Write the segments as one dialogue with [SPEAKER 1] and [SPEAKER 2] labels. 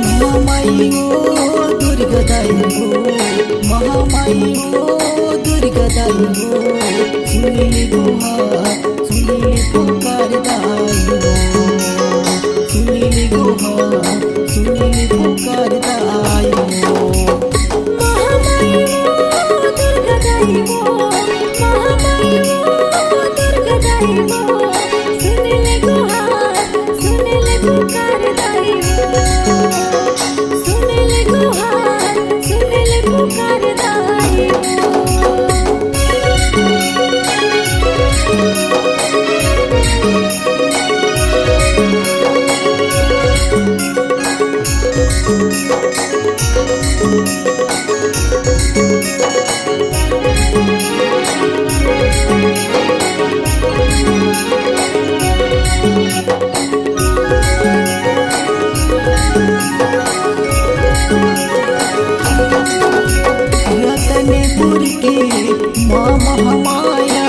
[SPEAKER 1] महामाई ओ दुर्गा दाई हो, महामाई ओ दुर्गा दाई हो, सुनिली गुहार सुनिली पुकार दाई हो, सुनिली गुहार सुनिली पुकार दाई हो।
[SPEAKER 2] महामाई ओ दुर्गा दाई हो, महामाई ओ दुर्गा दाई हो, सुनिले गुहार सुनिले पुकार दाई हो, सुनिले गुहार सुनिले पुकार दाई हो।
[SPEAKER 1] रतनपुर की माँ महामाया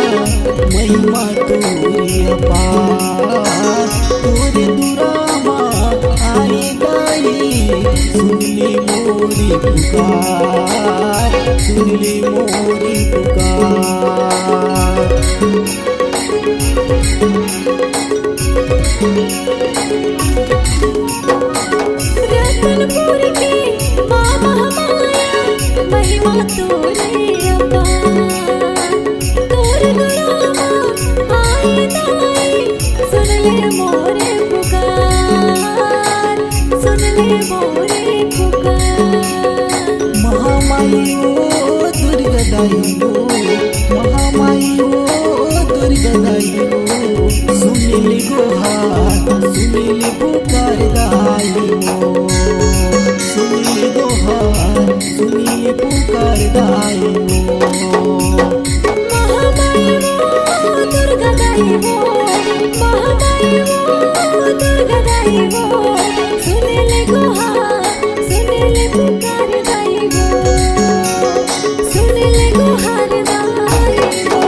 [SPEAKER 1] महिमा तोरी अपार, तोरे दुरामा आए दाई सुनली मोरी पुकार, सुनली मोरी पुकार।
[SPEAKER 2] रतनपुर की माँ महामाया महिमा तोरे अपार, तोरे दुरामा आए दाई सुन ले मोरे पुकार, सुन ले मोरे पुकार।
[SPEAKER 1] महामाई ओ दुर्गा दाई हो, महामाई ओ दुर्गा दाई हो, सुनिली गुहार सुनिली पुकार दाई हो, सुनिली गुहार सुनिली पुकार दाई हो।
[SPEAKER 2] महामाई ओ दुर्गा दाई हो, महामाई ओ दुर्गा दाई हो, सुनिले गुहार सुनिले पुकार दाई हो, सुनिले गुहार दाई हो।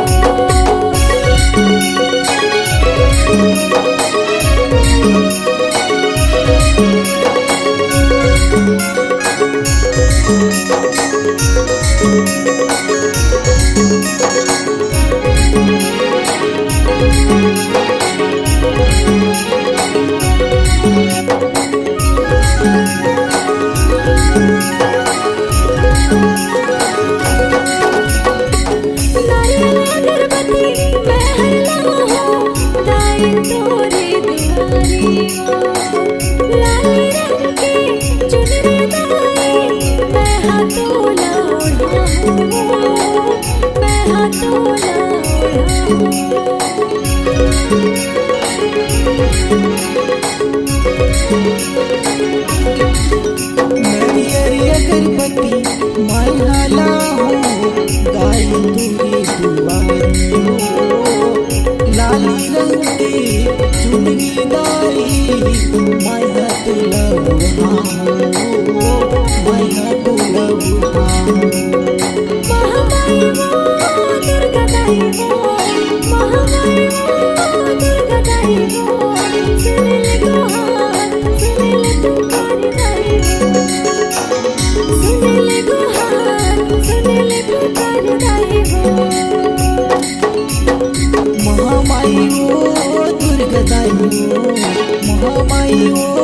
[SPEAKER 2] नारियल अगरबत्ती मैं हर लाऊं दाई तोरे दुआरी हो, लाली रंग की चुनरी दाई मैं हाथों ओढ़ाऊं, मैं हाथों ओढ़ाऊं।
[SPEAKER 1] नारियल अगरबत्ती माय हाला हो, गाय तुरी दुआरी हो, लाली रंग की चुनरी दाई माय हाथ लउहाओ, माय हाथ लउहाओ।
[SPEAKER 2] महामाई ओ दुर्गा दाई हो, महामाई ओ दुर्गा दाई हो, सुनिले गुहार सुनिले पुकार दाई हो, सुनिले गुहार सुनिले पुकार दाई हो।
[SPEAKER 1] महामाई ओ दुर्गा दाई हो, महामाई ओ